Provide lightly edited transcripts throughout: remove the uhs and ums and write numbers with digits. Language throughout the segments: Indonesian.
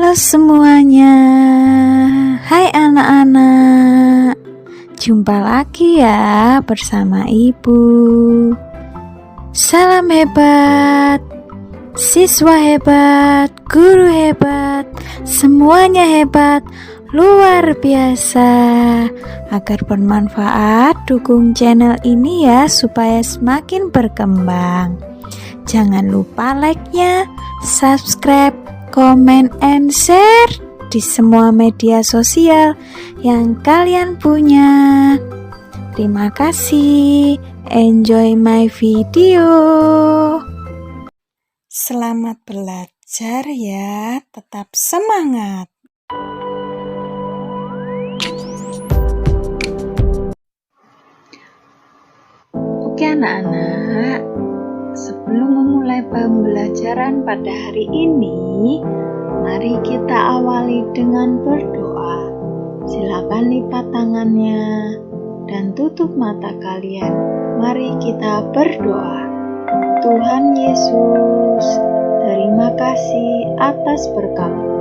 Halo semuanya, hai anak-anak. Jumpa lagi ya bersama Ibu. Salam hebat, siswa hebat, guru hebat, semuanya hebat, luar biasa. Agar bermanfaat, dukung channel ini ya supaya semakin berkembang. Jangan lupa like-nya, subscribe, comment, and share di semua media sosial yang kalian punya. Terima kasih. Enjoy my video. Selamat belajar ya. Tetap semangat. Oke anak-anak, sebelum memulai pembelajaran pada hari ini, mari kita awali dengan berdoa. Silakan lipat tangannya dan tutup mata kalian. Mari kita berdoa. Tuhan Yesus, terima kasih atas berkat-Mu.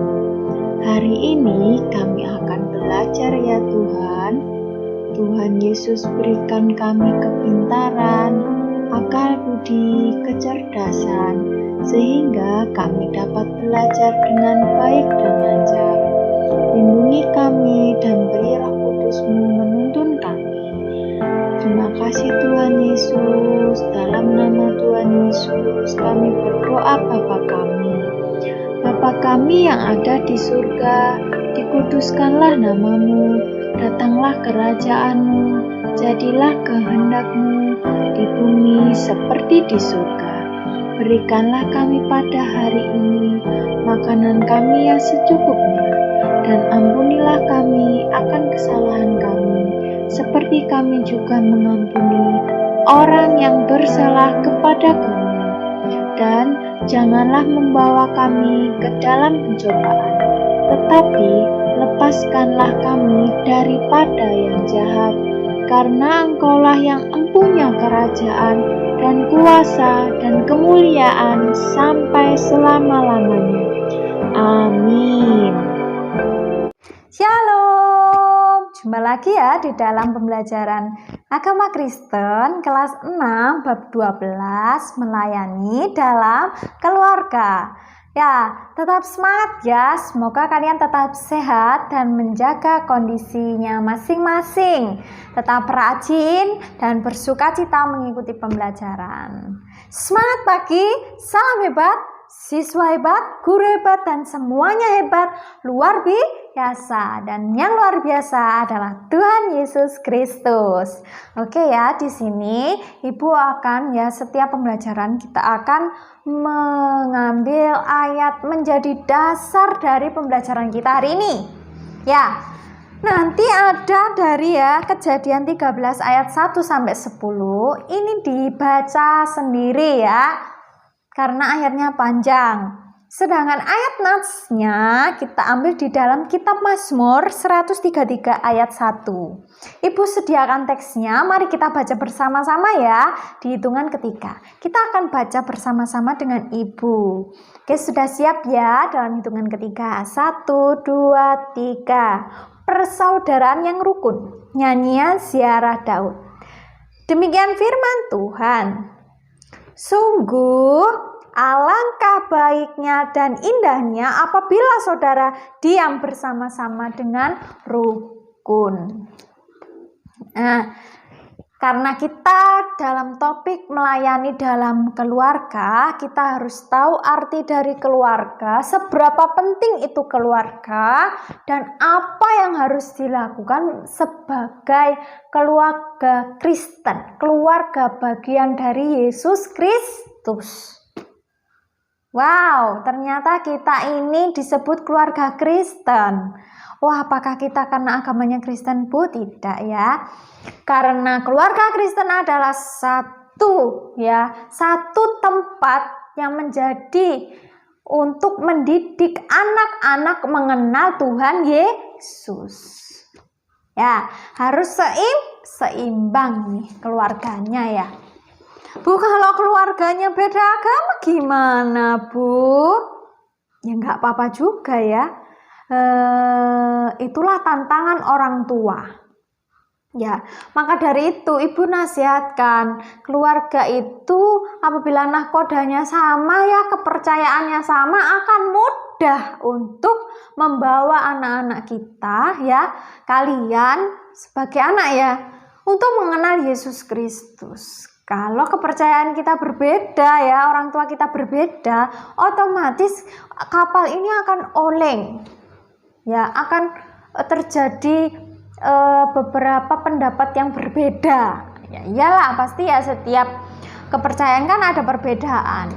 Hari ini kami akan belajar ya Tuhan. Tuhan Yesus berikan kami kepintaran, akal budi, kecerdasan, sehingga kami dapat belajar dengan baik dan lancar. Lindungi kami dan beri Roh Kudus-Mu menuntun kami. Terima kasih Tuhan Yesus. Dalam nama Tuhan Yesus kami berdoa Bapa kami. Bapa kami yang ada di surga, dikuduskanlah nama-Mu. Datanglah kerajaan-Mu, jadilah kehendak-Mu di bumi seperti di surga. Berikanlah kami pada hari ini makanan kami yang secukupnya, dan ampunilah kami akan kesalahan kami, seperti kami juga mengampuni orang yang bersalah kepada kami. Dan janganlah membawa kami ke dalam pencobaan, tetapi lepaskanlah kami daripada yang jahat, karena Engkaulah yang empunya kerajaan dan kuasa dan kemuliaan sampai selama-lamanya. Amin. Shalom. Jumpa lagi ya di dalam pembelajaran Agama Kristen kelas 6 bab 12, melayani dalam keluarga. Ya, tetap semangat ya. Semoga kalian tetap sehat dan menjaga kondisinya masing-masing. Tetap rajin dan bersukacita mengikuti pembelajaran. Semangat pagi, salam hebat, siswa hebat, guru hebat, dan semuanya hebat, luar biasa. Dan yang luar biasa adalah Tuhan Yesus Kristus. Oke ya, di sini Ibu akan ya setiap pembelajaran kita akan mengambil ayat menjadi dasar dari pembelajaran kita hari ini. Ya, nanti ada dari ya Kejadian 13 ayat 1 sampai 10. Ini dibaca sendiri ya, karena ayatnya panjang. Sedangkan ayat natsnya kita ambil di dalam kitab Mazmur 133 ayat 1. Ibu sediakan teksnya, mari kita baca bersama-sama ya. Di hitungan ketiga kita akan baca bersama-sama dengan Ibu. Oke, sudah siap ya dalam hitungan ketiga? 1, 2, 3. Persaudaraan yang rukun, nyanyian ziarah Daud. Demikian firman Tuhan. Sungguh alangkah baiknya dan indahnya apabila saudara diam bersama-sama dengan rukun. Nah, karena kita dalam topik melayani dalam keluarga, kita harus tahu arti dari keluarga, seberapa penting itu keluarga, dan apa yang harus dilakukan sebagai keluarga Kristen, keluarga bagian dari Yesus Kristus. Wow, ternyata kita ini disebut keluarga Kristen. Wah, apakah kita karena agamanya Kristen, Bu? Tidak ya. Karena keluarga Kristen adalah satu tempat yang menjadi untuk mendidik anak-anak mengenal Tuhan Yesus. Ya, harus seimbang nih keluarganya ya. Bu, kalau keluarganya beda agama gimana, Bu? Ya nggak apa-apa juga ya. Itulah tantangan orang tua. Ya, maka dari itu ibu nasihatkan keluarga itu apabila nahkodanya sama ya, kepercayaannya sama, akan mudah untuk membawa anak-anak kita ya, kalian sebagai anak ya, untuk mengenal Yesus Kristus. Kalau kepercayaan kita berbeda ya, orang tua kita berbeda, otomatis kapal ini akan oleng. Ya, akan terjadi beberapa pendapat yang berbeda. Ya iyalah, pasti ya, setiap kepercayaan kan ada perbedaan.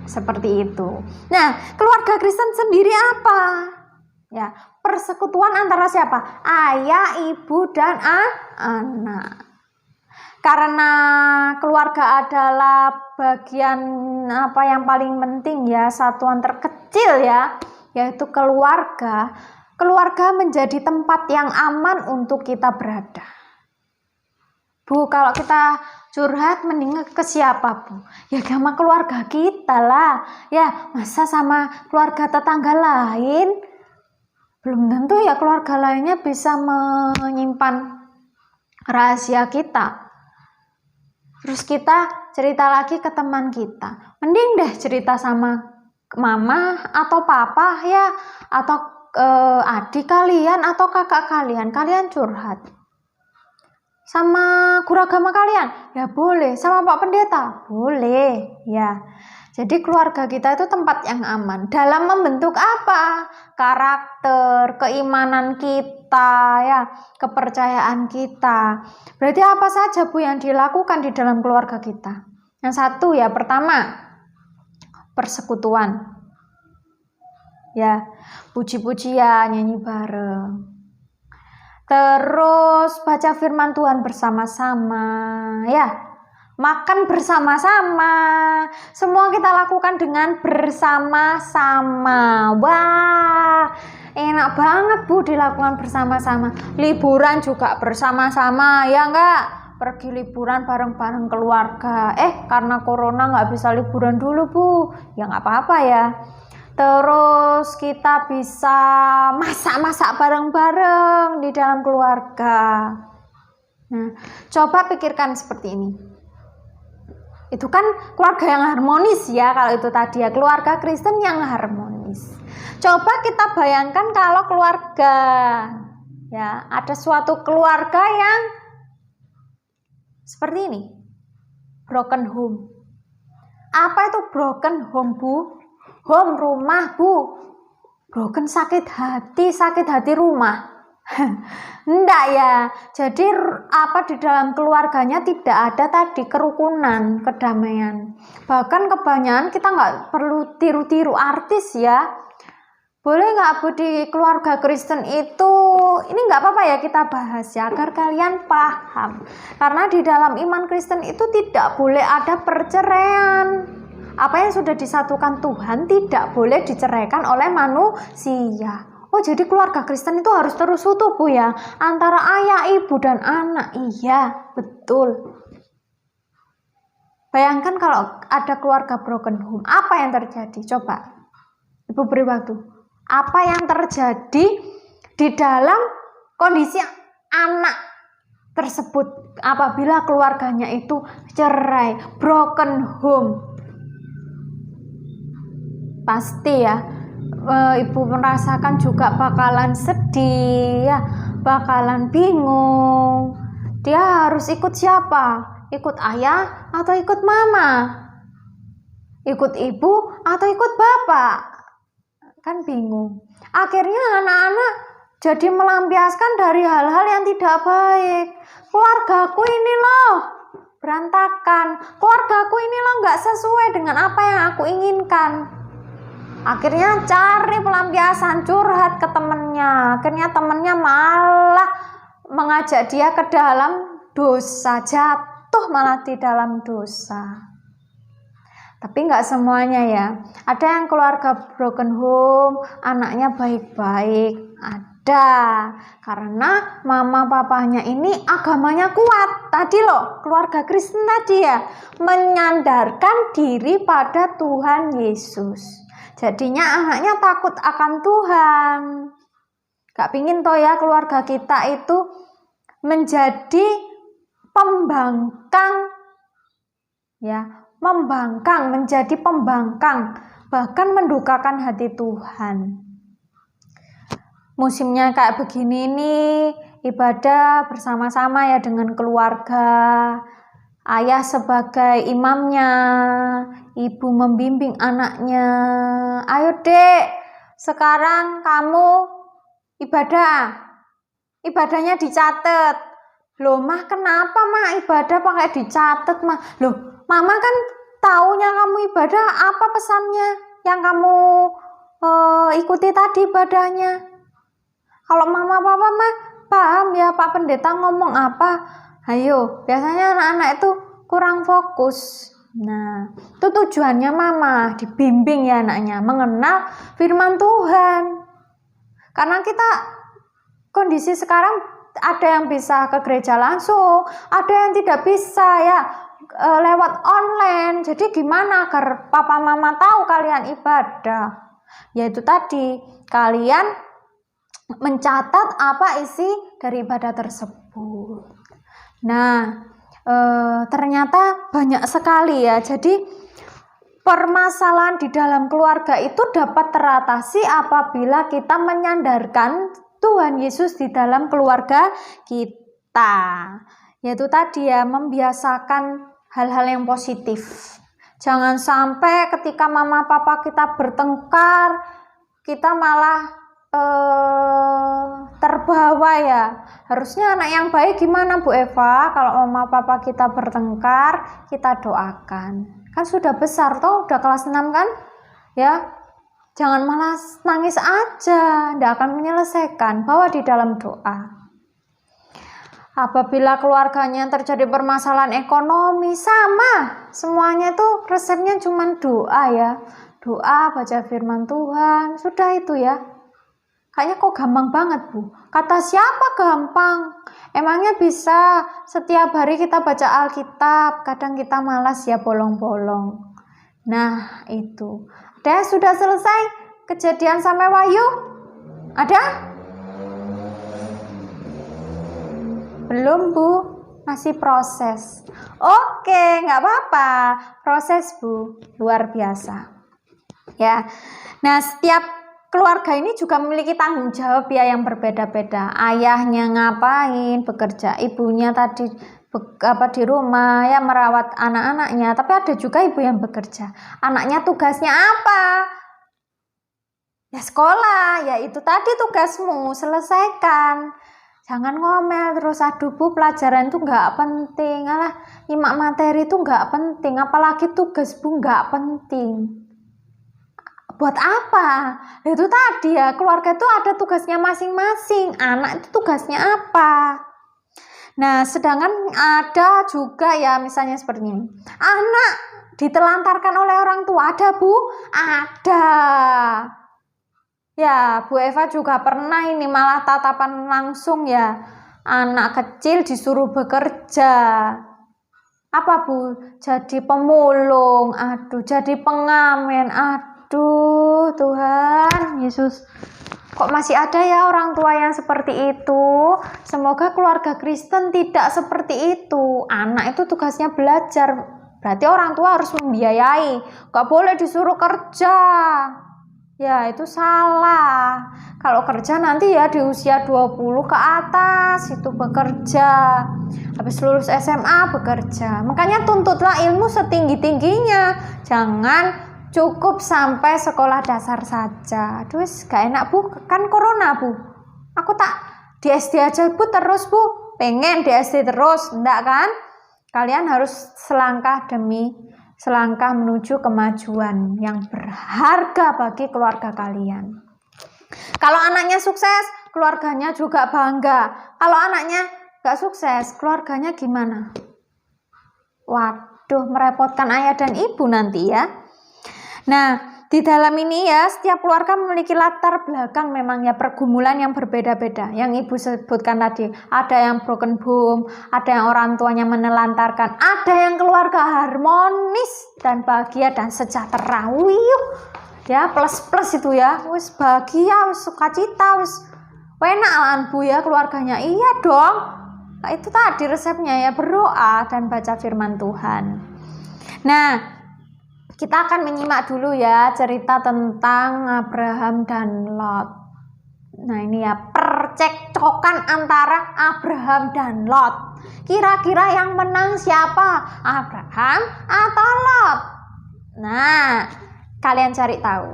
Seperti itu. Nah, keluarga Kristen sendiri apa? Ya, persekutuan antara siapa? Ayah, ibu, dan anak. Karena keluarga adalah bagian yang paling penting ya, satuan terkecil ya, yaitu keluarga. Keluarga menjadi tempat yang aman untuk kita berada. Bu, kalau kita curhat mending ke siapa, Bu? Ya sama keluarga kita lah. Ya, masa sama keluarga tetangga lain? Belum tentu ya keluarga lainnya bisa menyimpan rahasia kita. Terus kita cerita lagi ke teman kita. Mending deh cerita sama mama atau papa ya, atau adik kalian atau kakak kalian curhat. Sama guru agama kalian ya boleh, sama Pak Pendeta boleh ya. Jadi keluarga kita itu tempat yang aman dalam membentuk apa? Karakter, keimanan kita ya, kepercayaan kita. Berarti apa saja Bu yang dilakukan di dalam keluarga kita? Yang satu ya, pertama persekutuan. Ya, puji-pujian, nyanyi bareng. Terus baca firman Tuhan bersama-sama, ya. Makan bersama-sama. Semua kita lakukan dengan bersama-sama. Wah, enak banget Bu dilakukan bersama-sama. Liburan juga bersama-sama, ya enggak? Pergi liburan bareng-bareng keluarga. Karena corona nggak bisa liburan dulu Bu. Ya nggak apa-apa ya. Terus kita bisa masak-masak bareng-bareng di dalam keluarga. Nah, coba pikirkan seperti ini. Itu kan keluarga yang harmonis ya, kalau itu tadi ya, keluarga Kristen yang harmonis. Coba kita bayangkan kalau keluarga, ya, ada suatu keluarga yang seperti ini, broken home. Apa itu broken home, Bu? Home rumah Bu, broken sakit hati rumah. Enggak ya. Jadi di dalam keluarganya tidak ada tadi kerukunan, kedamaian. Bahkan kebanyakan kita nggak perlu tiru-tiru artis ya. Boleh nggak Bu di keluarga Kristen itu, ini nggak apa-apa ya kita bahas ya, agar kalian paham. Karena di dalam iman Kristen itu tidak boleh ada perceraian. Apa yang sudah disatukan Tuhan tidak boleh diceraikan oleh manusia. Oh, jadi keluarga Kristen itu harus terus utuh Bu ya, antara ayah, ibu, dan anak. Iya, betul. Bayangkan kalau ada keluarga broken home, apa yang terjadi? Coba Ibu beri waktu. Apa yang terjadi di dalam kondisi anak tersebut apabila keluarganya itu cerai, broken home? Pasti ya, Ibu merasakan juga bakalan sedih ya, bakalan bingung. Dia harus ikut siapa? Ikut ayah atau ikut mama? Ikut ibu atau ikut bapak? Kan bingung. Akhirnya anak-anak jadi melampiaskan dari hal-hal yang tidak baik. Keluargaku ini loh berantakan, keluargaku ini loh nggak sesuai dengan apa yang aku inginkan. Akhirnya cari pelampiasan, curhat ke temennya. Akhirnya temennya malah mengajak dia ke dalam dosa, jatuh malah di dalam dosa. Tapi nggak semuanya ya. Ada yang keluarga broken home, anaknya baik-baik. Ada. Karena mama papanya ini agamanya kuat. Tadi loh, keluarga Kristen tadi ya, menyandarkan diri pada Tuhan Yesus. Jadinya anaknya takut akan Tuhan. Gak pingin toh ya keluarga kita itu menjadi pembangkang, ya, menjadi pembangkang, bahkan mendukakan hati Tuhan. Musimnya kayak begini nih, ibadah bersama-sama ya dengan keluarga. Ayah sebagai imamnya, ibu membimbing anaknya. Ayo dek, sekarang kamu ibadahnya dicatat. Loh mah, kenapa mah ibadah pakai dicatat mah? Loh, mama kan taunya kamu ibadah, apa pesannya yang kamu ikuti tadi ibadahnya? Kalau mama papa mah paham ya, Pak Pendeta ngomong apa, ayo, biasanya anak-anak itu kurang fokus. Nah, itu tujuannya mama, dibimbing ya anaknya, mengenal firman Tuhan. Karena kita kondisi sekarang ada yang bisa ke gereja langsung, ada yang tidak bisa ya, lewat online. Jadi gimana agar papa mama tahu kalian ibadah? Yaitu tadi, kalian mencatat apa isi dari ibadah tersebut. Nah, ternyata banyak sekali ya. Jadi permasalahan di dalam keluarga itu dapat teratasi apabila kita menyandarkan Tuhan Yesus di dalam keluarga kita. Yaitu tadi ya, membiasakan hal-hal yang positif. Jangan sampai ketika mama papa kita bertengkar, kita malah terbawa ya. Harusnya anak yang baik gimana Bu Eva? Kalau mama papa kita bertengkar, kita doakan. Kan sudah besar toh, udah kelas 6 kan? Ya. Jangan malah nangis aja, tidak akan menyelesaikan. Bawa di dalam doa. Apabila keluarganya terjadi permasalahan ekonomi, sama. Semuanya itu resepnya cuma doa ya. Doa, baca firman Tuhan, sudah itu ya. Kayaknya kok gampang banget Bu. Kata siapa gampang? Emangnya bisa setiap hari kita baca Alkitab? Kadang kita malas ya, bolong-bolong. Nah itu. Ada sudah selesai Kejadian sampai Wahyu? Ada? Belum Bu, masih proses. Oke, nggak apa-apa. Proses Bu, luar biasa. Ya. Nah, setiap keluarga ini juga memiliki tanggung jawab ya yang berbeda-beda. Ayahnya ngapain, bekerja. Ibunya tadi di rumah ya merawat anak-anaknya. Tapi ada juga ibu yang bekerja. Anaknya tugasnya apa? Ya sekolah. Ya itu tadi tugasmu, selesaikan. Jangan ngomel terus, aduh Bu pelajaran itu nggak penting. Alah, nyimak materi itu nggak penting. Apalagi tugas Bu nggak penting. Buat apa? Itu tadi ya, keluarga itu ada tugasnya masing-masing. Anak itu tugasnya apa? Nah, sedangkan ada juga ya, misalnya seperti ini. Anak ditelantarkan oleh orang tua, ada Bu? Ada. Ya, Bu Eva juga pernah ini malah tatapan langsung ya. Anak kecil disuruh bekerja. Apa Bu? Jadi pemulung, aduh, jadi pengamen, aduh Tuhan Yesus, kok masih ada ya orang tua yang seperti itu. Semoga keluarga Kristen tidak seperti itu. Anak itu tugasnya belajar, berarti orang tua harus membiayai, gak boleh disuruh kerja. Ya itu salah. Kalau kerja nanti ya di usia 20 ke atas itu bekerja. Habis lulus SMA bekerja. Makanya tuntutlah ilmu setinggi-tingginya. Jangan cukup sampai sekolah dasar saja. Aduh, gak enak Bu, kan corona Bu. Aku tak di SD aja Bu terus Bu. Pengen di SD terus, enggak kan? Kalian harus selangkah demi selangkah menuju kemajuan yang berharga bagi keluarga kalian. Kalau anaknya sukses, keluarganya juga bangga. Kalau anaknya gak sukses, keluarganya gimana? Waduh, merepotkan ayah dan ibu nanti ya. Nah, di dalam ini ya, setiap keluarga memiliki latar belakang memang ya pergumulan yang berbeda-beda. Yang ibu sebutkan tadi, ada yang broken home, ada yang orang tuanya menelantarkan, ada yang keluarga harmonis dan bahagia dan sejahtera. Wih, ya, plus itu ya, wis bahagia, wis sukacita, wis enak lah Bu ya keluarganya. Iya dong. Nah, itu tadi resepnya ya, berdoa dan baca firman Tuhan. Nah, kita akan menyimak dulu ya cerita tentang Abraham dan Lot. Nah, ini ya percekcokan antara Abraham dan Lot. Kira-kira yang menang siapa? Abraham atau Lot? Nah, kalian cari tahu.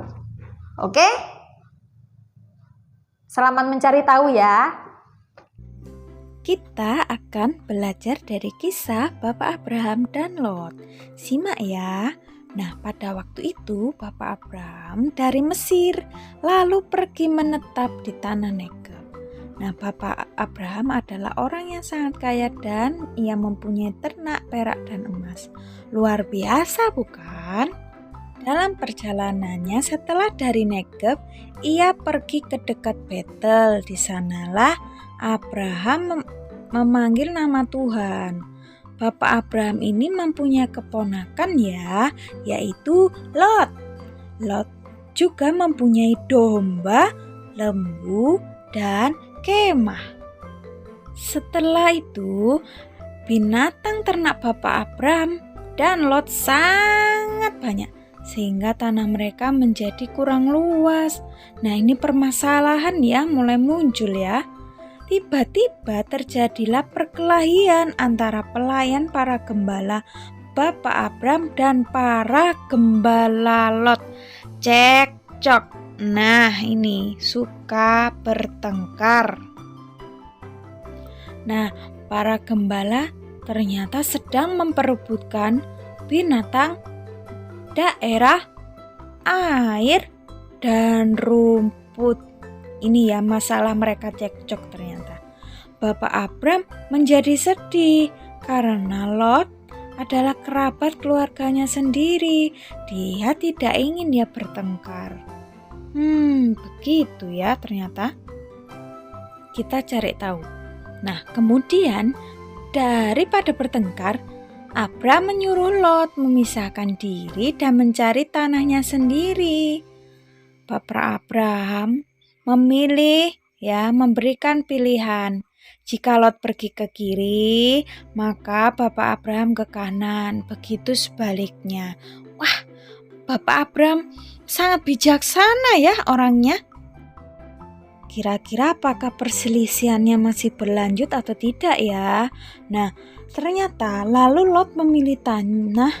Oke? Selamat mencari tahu ya. Kita akan belajar dari kisah Bapak Abraham dan Lot. Simak ya. Nah, pada waktu itu Bapak Abraham dari Mesir lalu pergi menetap di tanah Negeb. Nah, Bapak Abraham adalah orang yang sangat kaya dan ia mempunyai ternak, perak, dan emas. Luar biasa bukan? Dalam perjalanannya setelah dari Negeb, ia pergi ke dekat Betel. Di sanalah Abraham memanggil nama Tuhan. Bapak Abraham ini mempunyai keponakan ya, yaitu Lot. Lot juga mempunyai domba, lembu, dan kemah. Setelah itu, binatang ternak Bapak Abraham dan Lot sangat banyak, sehingga tanah mereka menjadi kurang luas. Nah, ini permasalahan ya mulai muncul ya. Tiba-tiba terjadilah perkelahian antara pelayan para gembala Bapak Abraham dan para gembala Lot. Cekcok. Nah, ini suka bertengkar. Nah, para gembala ternyata sedang memperebutkan binatang, daerah, air, dan rumput. Ini ya masalah mereka cekcok ternyata. Bapak Abraham menjadi sedih karena Lot adalah kerabat keluarganya sendiri. Dia tidak ingin dia bertengkar. Begitu ya ternyata. Kita cari tahu. Nah, kemudian daripada bertengkar, Abraham menyuruh Lot memisahkan diri dan mencari tanahnya sendiri. Bapak Abraham memilih ya, memberikan pilihan. Jika Lot pergi ke kiri, maka Bapak Abraham ke kanan. Begitu sebaliknya. Wah, Bapak Abraham sangat bijaksana ya orangnya. Kira-kira apakah perselisihannya masih berlanjut atau tidak ya? Nah, ternyata lalu Lot memilih tanah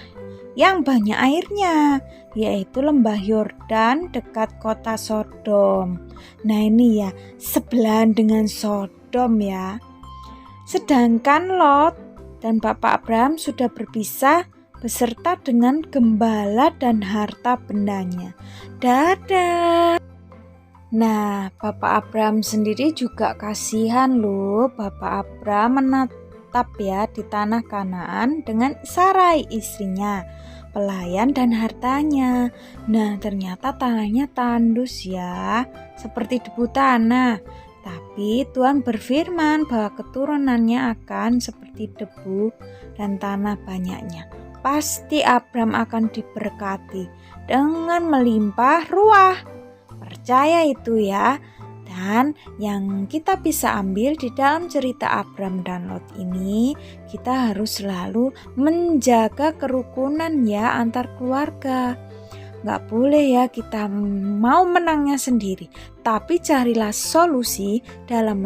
yang banyak airnya, yaitu lembah Yordan dekat kota Sodom. Nah, ini ya, sebelahan dengan Sodom ya. Sedangkan Lot dan Bapak Abraham sudah berpisah beserta dengan gembala dan harta bendanya. Dadah. Nah, Bapak Abraham sendiri juga kasihan loh. Bapak Abraham menetap ya di tanah Kanaan dengan Sarai istrinya, pelayan dan hartanya. Nah, ternyata tanahnya tandus ya, seperti debu tanah. Tapi Tuhan berfirman bahwa keturunannya akan seperti debu dan tanah banyaknya. Pasti Abraham akan diberkati dengan melimpah ruah. Percaya itu ya. Dan yang kita bisa ambil di dalam cerita Abraham dan Lot ini, kita harus selalu menjaga kerukunan ya antar keluarga. Gak boleh ya kita mau menangnya sendiri, tapi carilah solusi dalam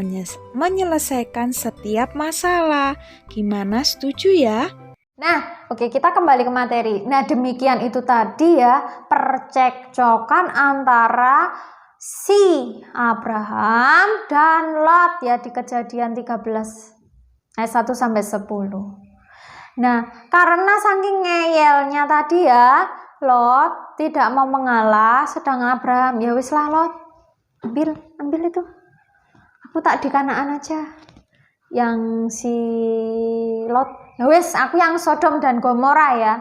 menyelesaikan setiap masalah. Gimana, setuju ya? Nah, oke, kita kembali ke materi. Nah, demikian itu tadi ya percekcokan antara si Abraham dan Lot ya di Kejadian 13 ayat 1 sampai 10. Nah, karena saking ngeyelnya tadi ya, Lot tidak mau mengalah, sedangkan Abraham ya wis lah Lot, ambil itu. Aku tak di Kanaan aja. Yang si Lot, ya wis aku yang Sodom dan Gomora ya.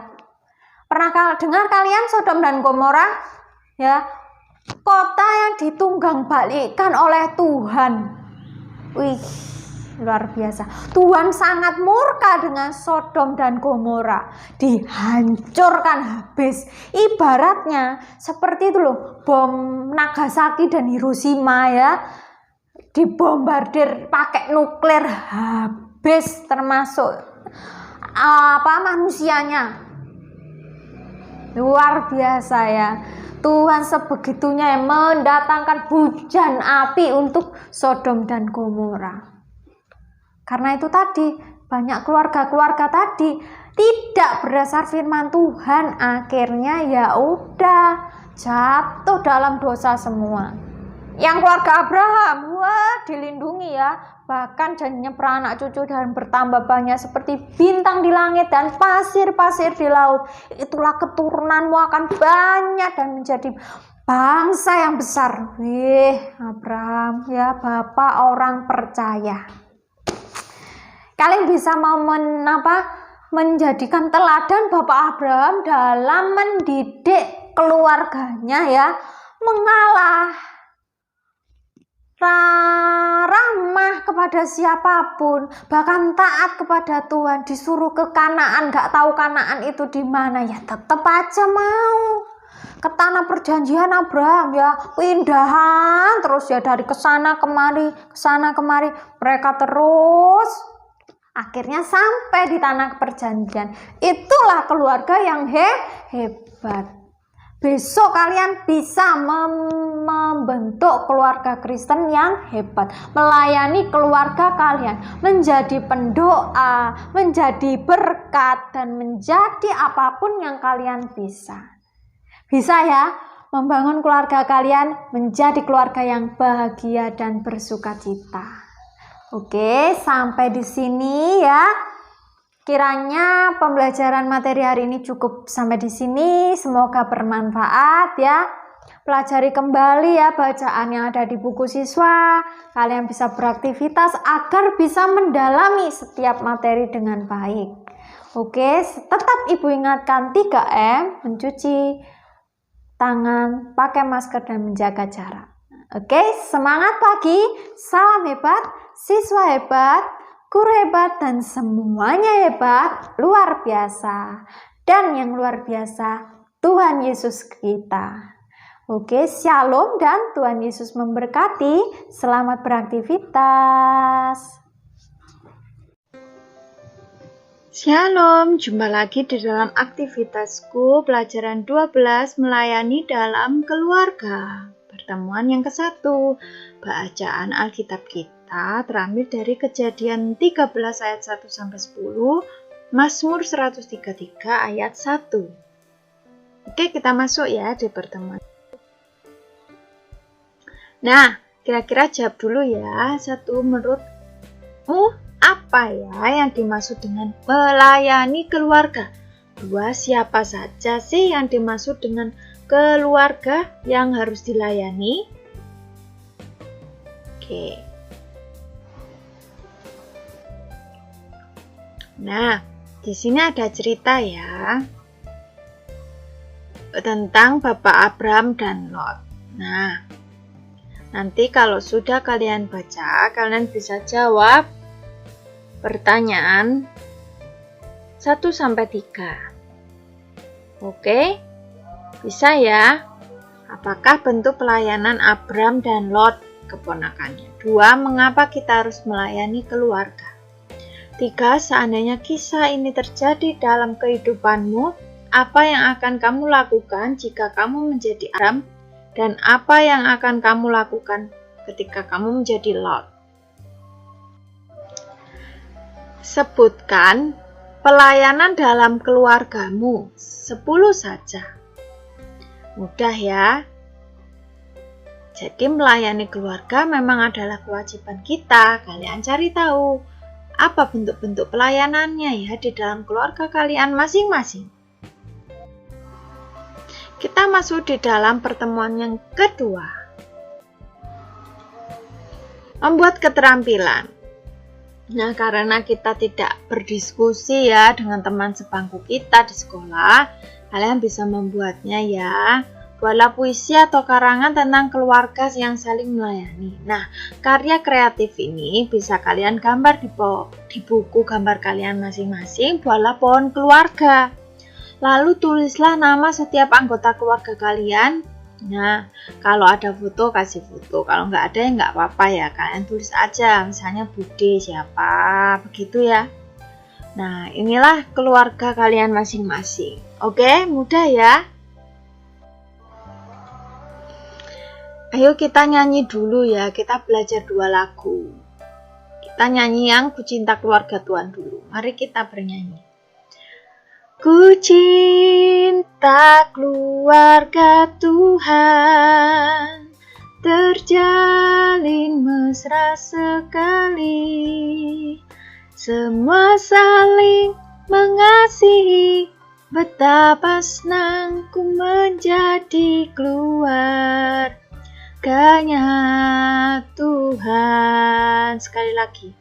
Pernah dengar kalian Sodom dan Gomora? Ya, kota yang ditunggang balikkan oleh Tuhan. Wih, luar biasa. Tuhan sangat murka dengan Sodom dan Gomora, dihancurkan habis. Ibaratnya seperti itu loh, bom Nagasaki dan Hiroshima ya, dibombardir pakai nuklir habis, termasuk manusianya. Luar biasa ya. Tuhan sebegitunya yang mendatangkan hujan api untuk Sodom dan Gomora. Karena itu tadi, banyak keluarga-keluarga tadi tidak berdasar firman Tuhan, akhirnya ya udah jatuh dalam dosa semua. Yang keluarga Abraham, wah dilindungi ya, bahkan janjinya beranak cucu dan bertambah banyak seperti bintang di langit dan pasir-pasir di laut. Itulah keturunanmu akan banyak dan menjadi bangsa yang besar. Abraham ya, bapak orang percaya. Kalian bisa menjadikan teladan Bapak Abraham dalam mendidik keluarganya ya, mengalah, ramah kepada siapapun, bahkan taat kepada Tuhan. Disuruh ke Kanaan, gak tahu Kanaan itu di mana, ya tetap aja mau ke tanah perjanjian. Abraham ya pindahan terus ya, dari kesana kemari mereka terus akhirnya sampai di tanah perjanjian. Itulah keluarga yang hebat. Besok kalian bisa membentuk keluarga Kristen yang hebat, melayani keluarga kalian, menjadi pendoa, menjadi berkat, dan menjadi apapun yang kalian bisa. Bisa ya, membangun keluarga kalian menjadi keluarga yang bahagia dan bersukacita. Oke, sampai di sini ya. Kiranya pembelajaran materi hari ini cukup sampai di sini. Semoga bermanfaat ya. Pelajari kembali ya bacaan yang ada di buku siswa. Kalian bisa beraktivitas agar bisa mendalami setiap materi dengan baik. Oke, tetap Ibu ingatkan 3M, mencuci tangan, pakai masker, dan menjaga jarak. Oke, semangat pagi, salam hebat, siswa hebat, guru hebat, dan semuanya hebat, luar biasa. Dan yang luar biasa, Tuhan Yesus kita. Oke, shalom dan Tuhan Yesus memberkati. Selamat beraktivitas. Shalom, jumpa lagi di dalam aktivitasku pelajaran 12 melayani dalam keluarga. Pertemuan yang ke-1, bacaan Alkitab kita terambil dari Kejadian 13 ayat 1 sampai 10, Mazmur 133 ayat 1. Oke, kita masuk ya di pertemuan. Nah, kira-kira jawab dulu ya. 1, menurutmu apa ya yang dimaksud dengan melayani keluarga? 2, siapa saja sih yang dimaksud dengan keluarga yang harus dilayani? Oke. Nah, di sini ada cerita ya tentang Bapak Abraham dan Lot. Nah, nanti kalau sudah kalian baca, kalian bisa jawab pertanyaan 1 sampai 3. Oke? Bisa ya? Apakah bentuk pelayanan Abraham dan Lot keponakannya? 2, mengapa kita harus melayani keluarga? 3, seandainya kisah ini terjadi dalam kehidupanmu, apa yang akan kamu lakukan jika kamu menjadi Abraham, dan apa yang akan kamu lakukan ketika kamu menjadi Lot? Sebutkan pelayanan dalam keluargamu, 10 saja. Mudah ya. Jadi melayani keluarga memang adalah kewajiban kita. Kalian cari tahu apa bentuk-bentuk pelayanannya ya di dalam keluarga kalian masing-masing. Kita masuk di dalam pertemuan yang kedua. Membuat keterampilan. Nah, karena kita tidak berdiskusi ya dengan teman sebangku kita di sekolah, kalian bisa membuatnya ya. Buatlah puisi atau karangan tentang keluarga yang saling melayani. Nah, karya kreatif ini bisa kalian gambar di buku gambar kalian masing-masing. Buatlah pohon keluarga. Lalu tulislah nama setiap anggota keluarga kalian. Nah, kalau ada foto kasih foto. Kalau nggak ada ya nggak apa-apa ya. Kalian tulis aja, misalnya Bude siapa, begitu ya. Nah, inilah keluarga kalian masing-masing. Oke, mudah ya. Ayo kita nyanyi dulu ya, kita belajar 2 lagu. Kita nyanyi yang Ku Cinta Keluarga Tuhan dulu. Mari kita bernyanyi. Ku cinta keluarga Tuhan, terjalin mesra sekali. Semua saling mengasihi, betapa senang ku menjadi keluarga Tuhan. Sekali lagi.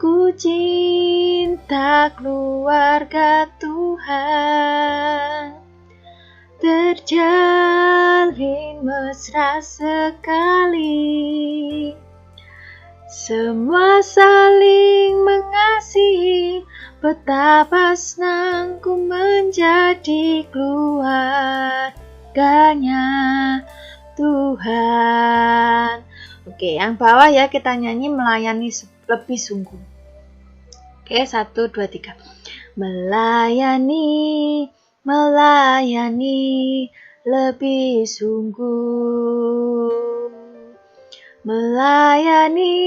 Ku cinta keluarga Tuhan, terjalin mesra sekali. Semua saling mengasihi, betapa senang ku menjadi keluarganya Tuhan. Oke, yang bawah ya kita nyanyi melayani lebih sungguh. Oke, 1, 2, 3. Melayani lebih sungguh. Melayani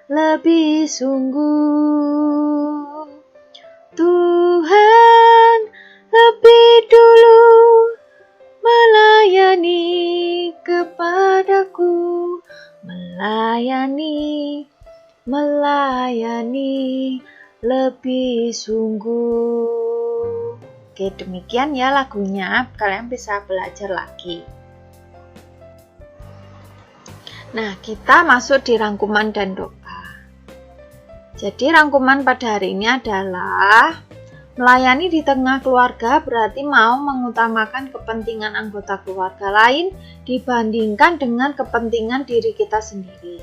lebih sungguh. Tuhan lebih dulu melayani kepadaku, melayani lebih sungguh. Oke, demikian ya lagunya, kalian bisa belajar lagi. Nah, kita masuk di rangkuman dan doa. Jadi rangkuman pada hari ini adalah melayani di tengah keluarga berarti mau mengutamakan kepentingan anggota keluarga lain dibandingkan dengan kepentingan diri kita sendiri.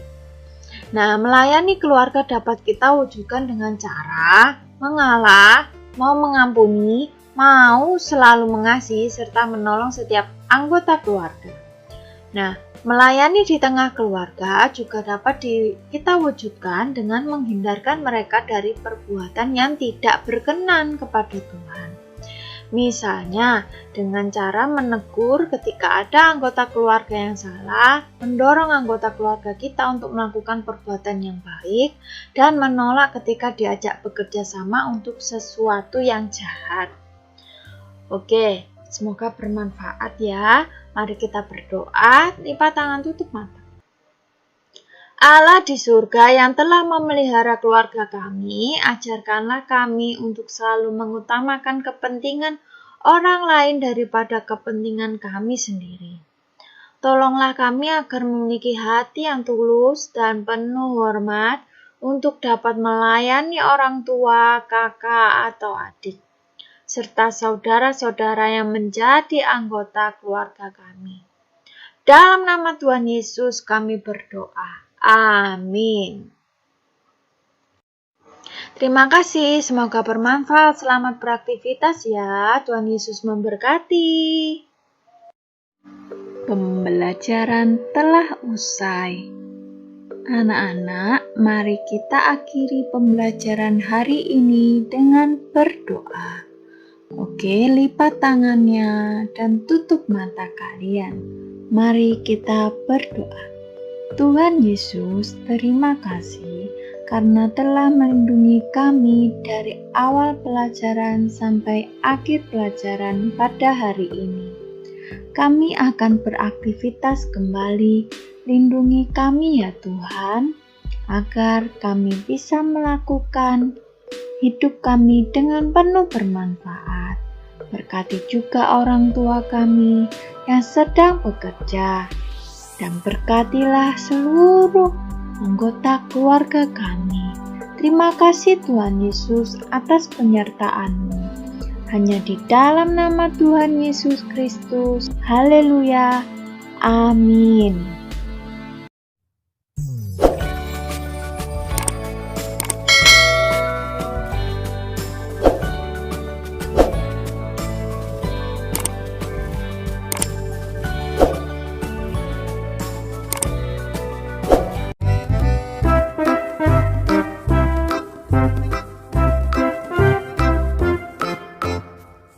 Nah, melayani keluarga dapat kita wujudkan dengan cara mengalah, mau mengampuni, mau selalu mengasihi, serta menolong setiap anggota keluarga. Nah, melayani di tengah keluarga juga dapat kita wujudkan dengan menghindarkan mereka dari perbuatan yang tidak berkenan kepada Tuhan. Misalnya, dengan cara menegur ketika ada anggota keluarga yang salah, mendorong anggota keluarga kita untuk melakukan perbuatan yang baik, dan menolak ketika diajak bekerja sama untuk sesuatu yang jahat. Oke, semoga bermanfaat ya. Mari kita berdoa, lipat tangan, tutup mata. Allah di surga yang telah memelihara keluarga kami, ajarkanlah kami untuk selalu mengutamakan kepentingan orang lain daripada kepentingan kami sendiri. Tolonglah kami agar memiliki hati yang tulus dan penuh hormat untuk dapat melayani orang tua, kakak, atau adik, serta saudara-saudara yang menjadi anggota keluarga kami. Dalam nama Tuhan Yesus kami berdoa. Amin. Terima kasih, semoga bermanfaat. Selamat beraktivitas ya. Tuhan Yesus memberkati. Pembelajaran telah usai. Anak-anak, mari kita akhiri pembelajaran hari ini dengan berdoa. Oke, lipat tangannya dan tutup mata kalian. Mari kita berdoa. Tuhan Yesus, terima kasih karena telah melindungi kami dari awal pelajaran sampai akhir pelajaran pada hari ini. Kami akan beraktivitas kembali. Lindungi kami ya Tuhan, agar kami bisa melakukan hidup kami dengan penuh bermanfaat. Berkati juga orang tua kami yang sedang bekerja, dan berkatilah seluruh anggota keluarga kami. Terima kasih Tuhan Yesus atas penyertaan-Mu. hanya di dalam nama Tuhan Yesus Kristus. Haleluya. Amin.